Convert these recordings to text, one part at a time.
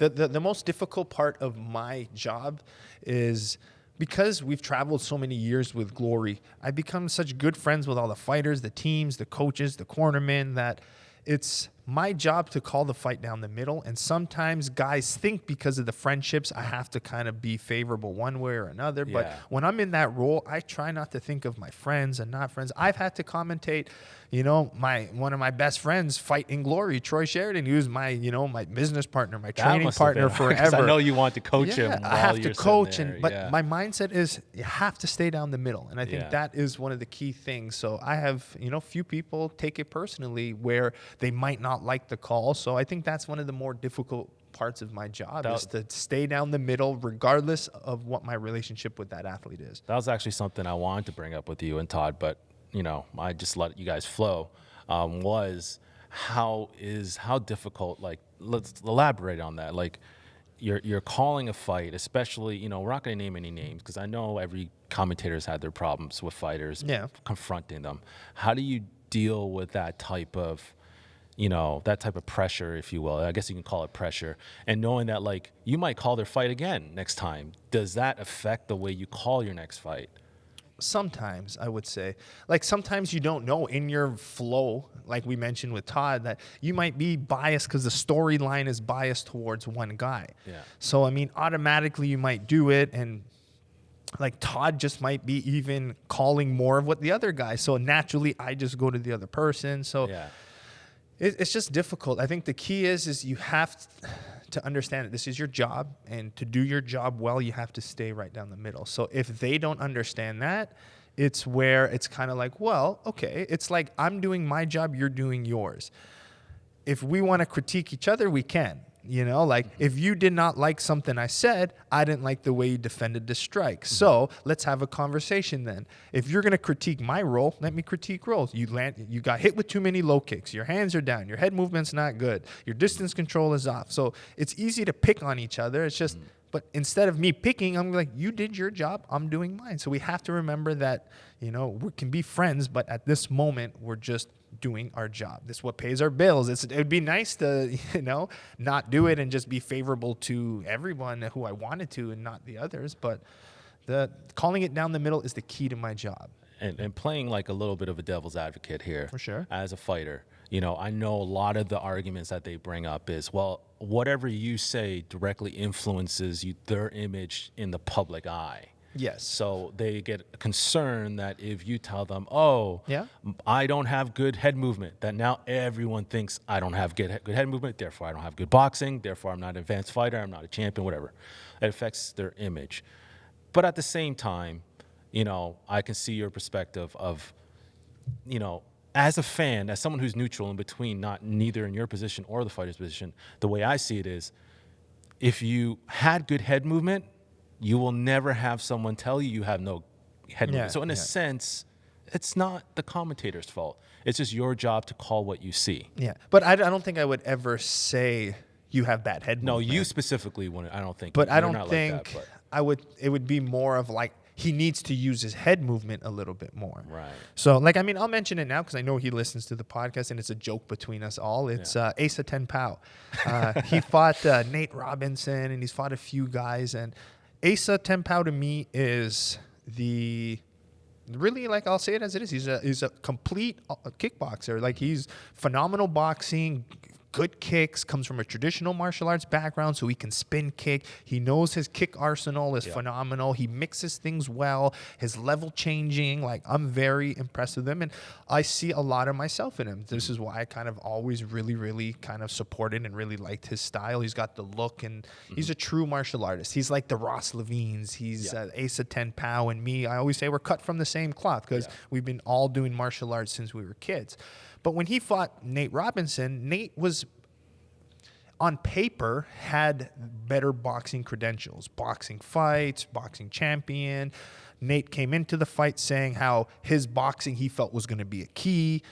The most difficult part of my job is because we've traveled so many years with Glory, I've become such good friends with all the fighters, the teams, the coaches, the cornermen, that it's my job to call the fight down the middle. And sometimes guys think because of the friendships, I have to kind of be favorable one way or another. Yeah. But when I'm in that role, I try not to think of my friends and not friends. I've had to commentate, one of my best friends fight in Glory, Troy Sheridan. He was my business partner, my training partner forever. I know you want to coach him. I have to coach, but my mindset is you have to stay down the middle, and I think that is one of the key things. So I have few people take it personally where they might not like the call. So I think that's one of the more difficult parts of my job is to stay down the middle regardless of what my relationship with that athlete is. That was actually something I wanted to bring up with you and Todd, but I just let you guys flow. Was how difficult, like, let's elaborate on that. Like, you're calling a fight, especially, we're not going to name any names because I know every commentator's had their problems with fighters confronting them. How do you deal with that type of pressure, if you will? I guess you can call it pressure. And knowing that, like, you might call their fight again next time. Does that affect the way you call your next fight? Sometimes, I would say. Like, sometimes you don't know in your flow, like we mentioned with Todd, that you might be biased because the storyline is biased towards one guy. Yeah. So, automatically you might do it, and like Todd just might be even calling more of what the other guy. So naturally, I just go to the other person. So it's just difficult. I think the key is you have to understand that this is your job, and to do your job well, you have to stay right down the middle. So if they don't understand that, it's where it's kind of like, well, okay, it's like I'm doing my job, you're doing yours. If we want to critique each other, we can. Like, if you did not like something I said, I didn't like the way you defended the strike. So let's have a conversation then. If you're going to critique my role, let me critique roles. You got hit with too many low kicks. Your hands are down. Your head movement's not good. Your distance control is off. So it's easy to pick on each other. It's just, but instead of me picking, I'm like, you did your job, I'm doing mine. So we have to remember that, we can be friends, but at this moment, we're just doing our job. This is what pays our bills. It would be nice to, not do it and just be favorable to everyone who I wanted to and not the others. But calling it down the middle is the key to my job. And playing like a little bit of a devil's advocate here. For sure. As a fighter, I know a lot of the arguments that they bring up is, well, whatever you say directly influences their image in the public eye. Yes. So they get concerned that if you tell them, I don't have good head movement, that now everyone thinks I don't have good head movement, therefore I don't have good boxing, therefore I'm not an advanced fighter, I'm not a champion, whatever. It affects their image. But at the same time, I can see your perspective of, as a fan, as someone who's neutral in between, neither in your position or the fighter's position, the way I see it is, if you had good head movement, you will never have someone tell you have no head movement. So in a sense, it's not the commentator's fault. It's just your job to call what you see. Yeah, but I don't think I would ever say you have bad head movement. No, you specifically wouldn't. I don't think. But I don't think I would. It would be more of like, he needs to use his head movement a little bit more. Right. So, I'll mention it now because I know he listens to the podcast, and it's a joke between us all. It's Asa Tenpao. He fought Nate Robinson, and he's fought a few guys. And Asa Tenpao to me is really, I'll say it as it is. He's a complete kickboxer. Like, he's phenomenal boxing, good kicks, comes from a traditional martial arts background, so he can spin kick. He knows his kick arsenal is phenomenal. He mixes things well. His level changing, I'm very impressed with him, and I see a lot of myself in him. This is why I kind of always really, really kind of supported and really liked his style. He's got the look, and he's a true martial artist. He's like the Ross Levines. He's Asa Tenpao, and me. I always say we're cut from the same cloth because we've been all doing martial arts since we were kids. But when he fought Nate Robinson, Nate was, on paper, had better boxing credentials, boxing fights, boxing champion. Nate came into the fight saying how his boxing he felt was going to be a key,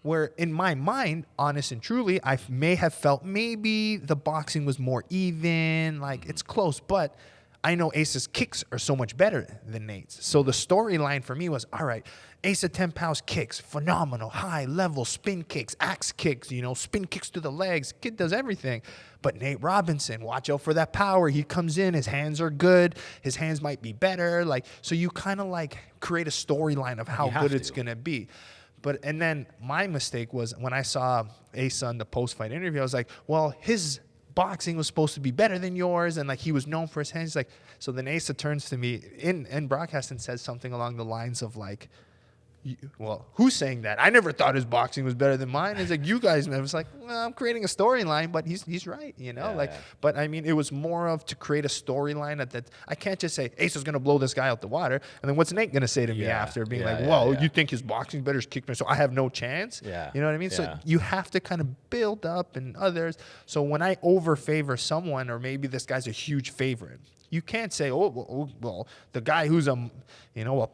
where in my mind, honest and truly, I may have felt maybe the boxing was more even, it's close, but I know Ace's kicks are so much better than Nate's. So the storyline for me was, all right, Ace at 10 pounds kicks, phenomenal, high level spin kicks, axe kicks, spin kicks to the legs. Kid does everything. But Nate Robinson, watch out for that power. He comes in, his hands are good. His hands might be better. So you kind of create a storyline of how good it's going to be. And then my mistake was when I saw Ace on the post-fight interview, I was like, well, his boxing was supposed to be better than yours, and he was known for his hands. So then Asa turns to me in broadcast and says something along the lines of well, who's saying that? I never thought his boxing was better than mine. It's you guys. And I was well, I'm creating a storyline, but he's right, But I mean, it was more of to create a storyline that I can't just say Asa's gonna blow this guy out the water, and then what's Nate gonna say to me after being you think his boxing's better, his kickman, so I have no chance. You know what I mean? So you have to kind of build up and others. So when I overfavor someone, or maybe this guy's a huge favorite, you can't say, well, the guy who's a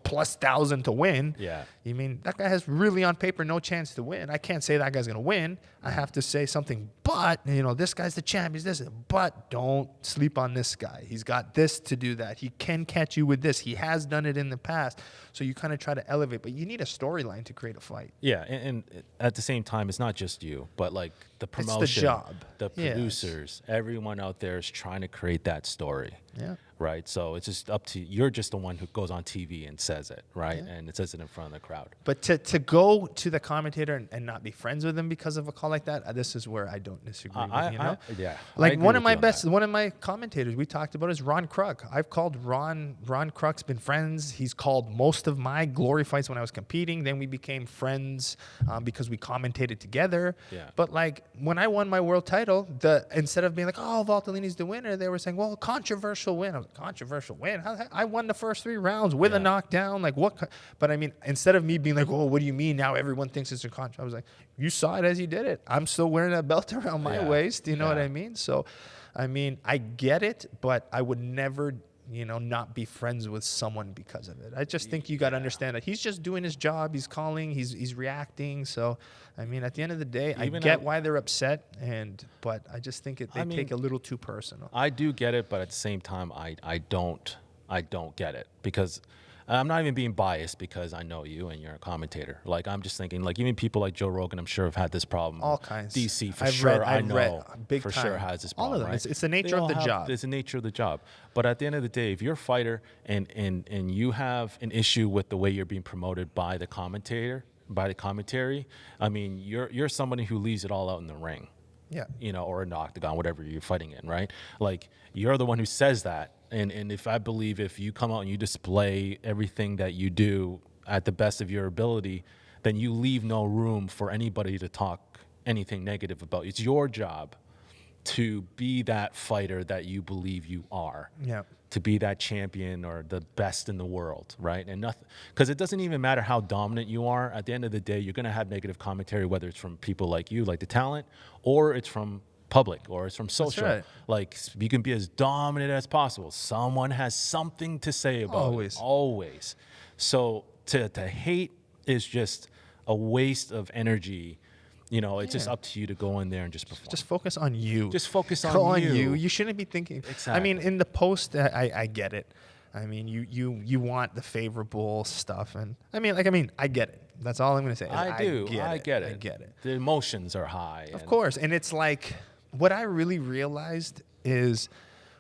plus 1,000 to win. Yeah. You mean that guy has really on paper no chance to win. I can't say that guy's gonna win. I have to say something. But this guy's the champion. But don't sleep on this guy. He's got this to do that. He can catch you with this. He has done it in the past. So you kind of try to elevate, but you need a storyline to create a fight. Yeah, and at the same time, it's not just you, but the promotion, it's the job, the producers, everyone out there is trying to create that story. Yeah. Right. So it's just up to you're just the one who goes on TV and says it, right? Yeah. And it says it in front of the crowd. But to go to the commentator and not be friends with him because of a call like that, this is where I don't disagree with, one of my commentators we talked about is Ron Kruk. I've called Ron Kruk's been friends. He's called most of my glory fights when I was competing. Then we became friends because we commentated together. Yeah. But when I won my world title, instead of being Valtellini's the winner, they were saying, well, controversial win. I was controversial win? I won the first 3 rounds with a knockdown. What? But I mean, instead of me being what do you mean now everyone thinks it's a controversial? I was you saw it as you did it. I'm still wearing that belt around my waist. You know what I mean? So, I mean, I get it, but I would never, not be friends with someone because of it. I just think you got to understand that he's just doing his job. He's calling. He's reacting. So, I mean, at the end of the day, I get why they're upset, but I just think they take a little too personal. I do get it, but at the same time, I don't get it because I'm not even being biased because I know you and you're a commentator. I'm just thinking, even people like Joe Rogan, I'm sure have had this problem. All kinds. DC for sure, I know for sure has this problem. All of them. Right? It's the nature of the job. It's the nature of the job. But at the end of the day, if you're a fighter and you have an issue with the way you're being promoted by the commentator, by the commentary, I mean, you're somebody who leaves it all out in the ring. Yeah. Or an octagon, whatever you're fighting in, right? You're the one who says that. And if you come out and you display everything that you do at the best of your ability, then you leave no room for anybody to talk anything negative about. It's your job to be that fighter that you believe you are. Yeah. To be that champion or the best in the world, right? And nothing, because it doesn't even matter how dominant you are. At the end of the day, you're going to have negative commentary, whether it's from people like you, like the talent, or it's from public, or it's from social. Right. You can be as dominant as possible. Someone has something to say about it. Always. So to hate is just a waste of energy. It's just up to you to go in there and just perform. Just focus on you. Just focus on you. You shouldn't be thinking. Exactly. I mean, in the post, I get it. I mean, you want the favorable stuff, and I get it. That's all I'm going to say. I get it. The emotions are high. Of course, and it's what I really realized is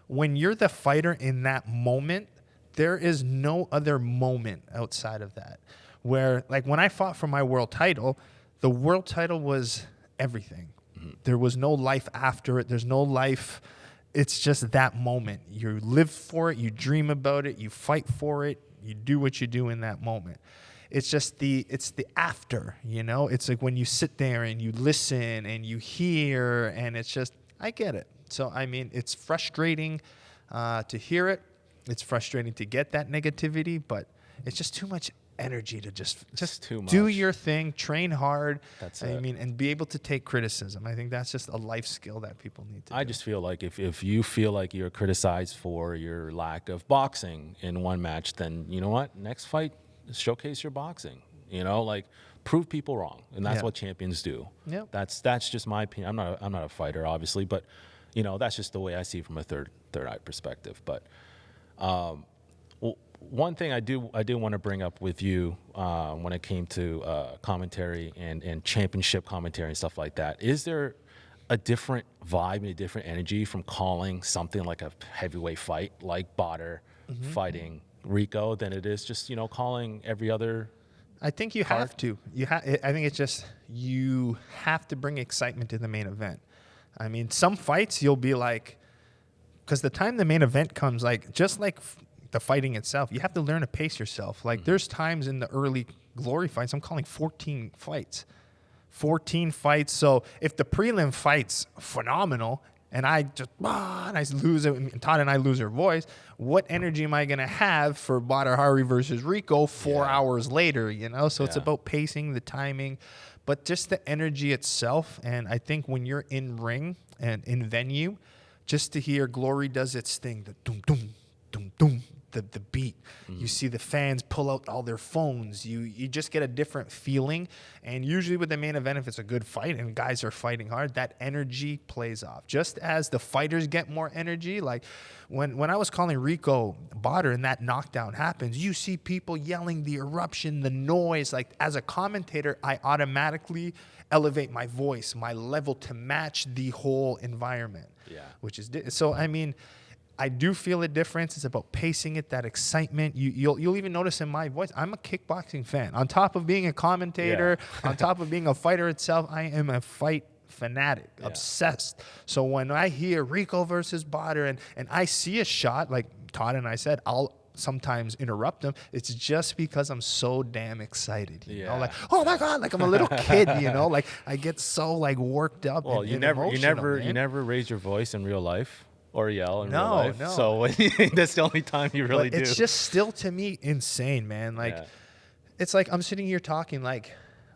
when you're the fighter in that moment, there is no other moment outside of that. Where when I fought for my world title, the world title was everything. Mm-hmm. There was no life after it. There's no life. It's just that moment. You live for it. You dream about it. You fight for it. You do what you do in that moment. It's just the after, It's when you sit there and you listen and you hear, and it's just, I get it. So, I mean, it's frustrating to hear it. It's frustrating to get that negativity, but it's just too much energy to just too much. Do your thing, train hard. And be able to take criticism. I think that's just a life skill that people need to do. I just feel like if you feel like you're criticized for your lack of boxing in one match, then you know what? Next fight, showcase your boxing. Prove people wrong, and that's what champions do. Yeah. That's just my opinion. I'm not a fighter, obviously, but that's just the way I see it from a third eye perspective. But One thing I do want to bring up with you when it came to commentary and championship commentary and stuff like that, is there a different vibe and a different energy from calling something like a heavyweight fight like Badr fighting Rico than it is just, calling every other? I think you have to. I think it's just you have to bring excitement to the main event. I mean, some fights you'll be like, because the time the main event comes, like just like the fighting itself, you have to learn to pace yourself. Like there's times in the early glory fights, I'm calling 14 fights. 14 fights. So if the prelim fight's phenomenal and I just, and I lose it, and Todd and I lose our voice, what energy am I going to have for Badr Hari versus Rico 4 hours later, So it's about pacing, the timing, but just the energy itself. And I think when you're in ring and in venue, just to hear Glory does its thing, the doom, doom, doom, doom, the beat. You see the fans pull out all their phones. You just get a different feeling. And usually with the main event, if it's a good fight and guys are fighting hard, that energy plays off. Just as the fighters get more energy, like when I was calling Rico Badr and that knockdown happens, you see people yelling, the eruption, the noise. Like as a commentator, I automatically elevate my voice, my level to match the whole environment. Yeah. Which is so. I mean, I do feel a difference. It's about pacing it, that excitement. You'll even notice in my voice, I'm a kickboxing fan. On top of being a commentator, on top of being a fighter itself, I am a fight fanatic, obsessed. So when I hear Rico versus Badr and I see a shot, like Todd and I said, I'll sometimes interrupt them. It's just because I'm so damn excited. You know, like, oh my God, like I'm a little kid, like I get so like worked up. Well, you never raise your voice in real life. Or yell in real life. No. So that's the only time you really do. It's just still to me insane, man. Like, it's like I'm sitting here talking like,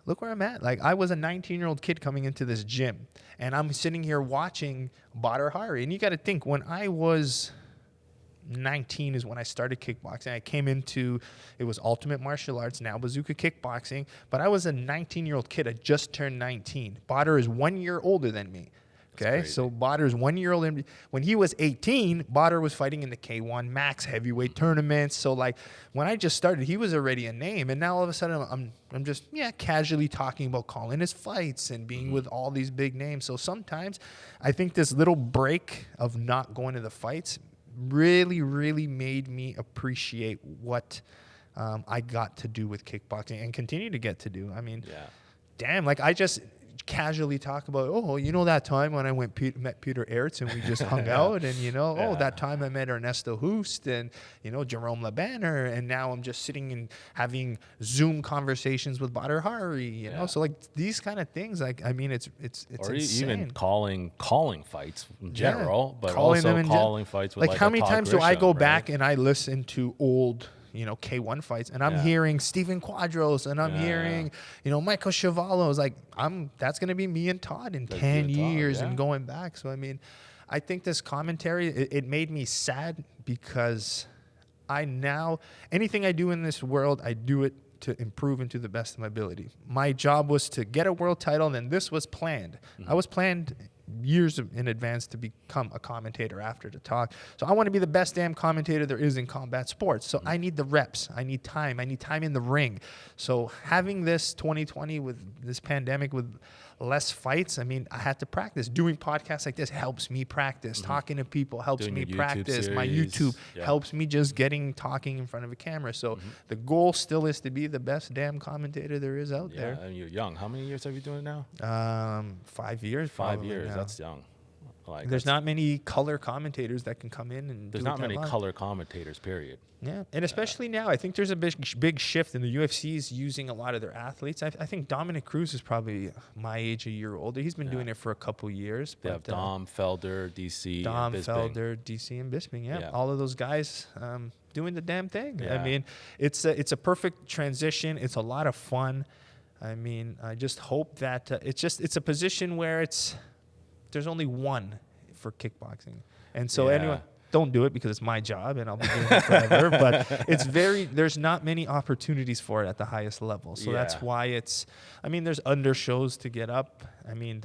look where I'm at. Like I was a 19-year-old kid coming into this gym and I'm sitting here watching Badr Hari. And you got to think when I was 19 is when I started kickboxing. I came into, it was Ultimate Martial Arts, now Bazooka Kickboxing. But I was a 19-year-old kid. I just turned 19. Badr is 1 year older than me. Okay, so Badr is 1 year old. When he was 18, Badr was fighting in the K1 Max heavyweight tournaments. So like when I just started, he was already a name, and now all of a sudden I'm just casually talking about calling his fights and being with all these big names. So sometimes I think this little break of not going to the fights really, really made me appreciate what I got to do with kickboxing and continue to get to do. I mean, damn, like I just casually talk about, that time when I met Peter Aerts and we just hung out and, that time I met Ernesto Hoost and, Jerome LeBanner, and now I'm just sitting and having Zoom conversations with Badr Hari, you know? So like these kind of things, like, I mean, it's or insane. Even calling fights in general, but also calling fights with like how many times do I go back and I listen to old K1 fights, and I'm hearing Steven Quadros, and I'm hearing, Michael Chavalos. Like that's gonna be me and Todd in 10 years and going back. So I mean, I think this commentary it made me sad because anything I do in this world, I do it to improve into the best of my ability. My job was to get a world title, and then this was planned. I was planned years in advance to become a commentator after the talk. So I want to be the best damn commentator there is in combat sports. So I need the reps. I need time in the ring. So having this 2020 with this pandemic with less fights, I mean, I had to practice. Doing podcasts like this helps me practice. Talking to people helps me practice. My YouTube helps me just talking in front of a camera. So the goal still is to be the best damn commentator there is out there. And you're young. How many years have you doing now? 5 years. 5 years. Now. That's young. Like there's not many color commentators that can come in and there's not many color commentators, period. Yeah, and especially now, I think there's a big shift in the UFC is using a lot of their athletes. I think Dominic Cruz is probably my age, a year older. He's been doing it for a couple years. They have Dom, Felder, DC, Dom, and Felder, DC, and Bisping. Yeah, all of those guys doing the damn thing. Yeah. I mean, it's a perfect transition. It's a lot of fun. I mean, I just hope that it's a position where there's only one for kickboxing. And so anyone, don't do it because it's my job and I'll be doing it forever. But there's not many opportunities for it at the highest level. So that's why there's under shows to get up. I mean,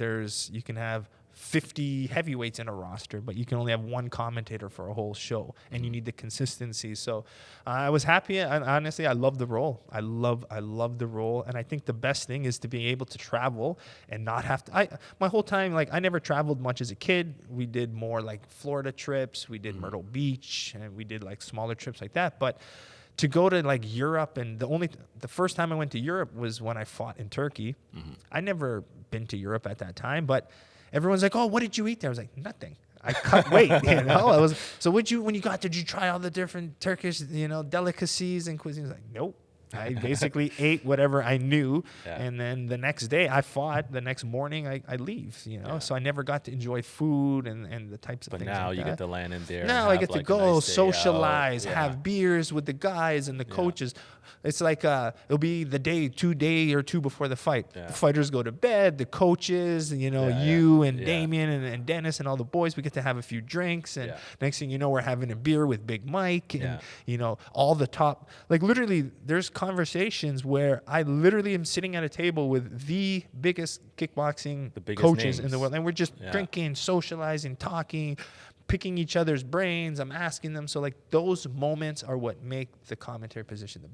you can have 50 heavyweights in a roster, but you can only have one commentator for a whole show, and you need the consistency. So I was happy. Honestly, I love the role. I love the role, and I think the best thing is to be able to travel and not have to. My whole time, like, I never traveled much as a kid. We did more like Florida trips. We did Myrtle Beach, and we did like smaller trips like that. But to go to like Europe, and the first time I went to Europe was when I fought in Turkey. I never been to Europe at that time, but everyone's like, "Oh, what did you eat there?" I was like, "Nothing. I cut weight." So when you got there, did you try all the different Turkish, delicacies and cuisines? Like, nope. I basically ate whatever I knew, and then the next day I fought. The next morning I leave, So I never got to enjoy food and the types of things. But now like you that. get to land in there. Now I get to go nice socialize, have beers with the guys and the coaches. It's like it'll be the day or two before the fight. The fighters go to bed. The coaches, you and Damien and Dennis and all the boys, we get to have a few drinks. And next thing you know, we're having a beer with Big Mike and all the top. Like literally, there's conversations where I literally am sitting at a table with the biggest kickboxing coaches in the world, and we're just drinking, socializing, talking, picking each other's brains. I'm asking them. So like those moments are what make the commentary position the best.